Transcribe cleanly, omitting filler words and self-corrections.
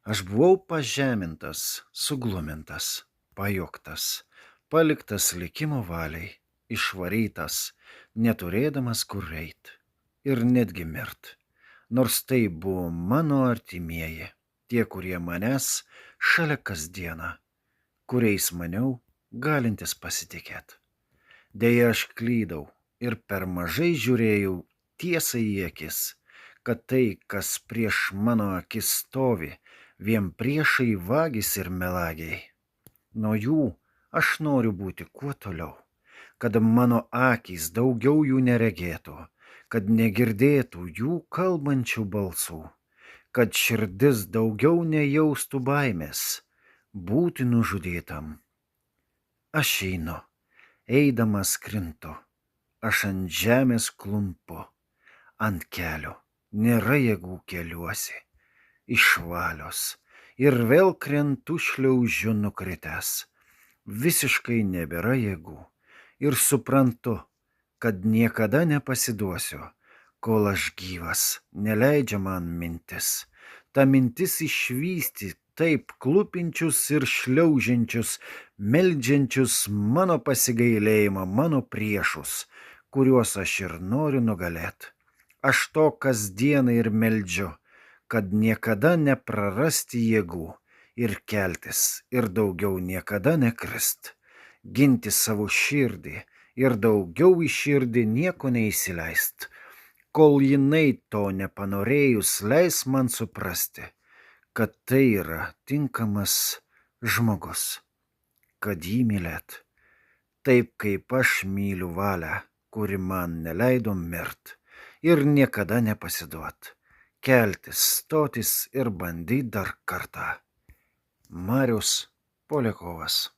Aš buvau pažemintas, suglumintas, pajuoktas, paliktas likimo valiai, išvarytas, neturėdamas kur eit ir netgi mirt. Nors tai buvo mano artimieji, tie, kurie manęs šalia kasdieną, kuriais maniau galintis pasitikėti. Deja, aš klydau ir per mažai žiūrėjau tiesai į akis, kad tai, kas prieš mano akis stovi, vien priešai vagys ir melagiai. Nuo jų aš noriu būti kuo toliau, kad mano akys daugiau jų neregėtų, kad negirdėtų jų kalbančių balsų, kad širdis daugiau nejaustų baimės būti nužudytam. Aš einu, eidamas krintu, aš ant žemės klumpu, ant kelio nėra jėgų keliuosi, iš valios ir vėl krentu šliaužiu nukritęs, visiškai nebėra jėgų ir suprantu, kad niekada nepasiduosiu, kol aš gyvas, neleidžia man mintis. Ta mintis išvysti taip klupinčius ir šliaužiančius, meldžiančius mano pasigailėjimą, mano priešus, kuriuos aš ir noriu nugalėti. Aš to kasdieną ir meldžiu, kad niekada neprarasti jėgų ir keltis ir daugiau niekada nekrist, ginti savo širdį ir daugiau į širdį nieko neįsileist, kol jinai to nepanorėjus leis man suprasti, kad tai yra tinkamas žmogus, kad jį mylėt, taip kaip aš myliu valią, kuri man neleido mirt ir niekada nepasiduot, keltis, stotis ir bandyt dar kartą. Marius Poliakovas.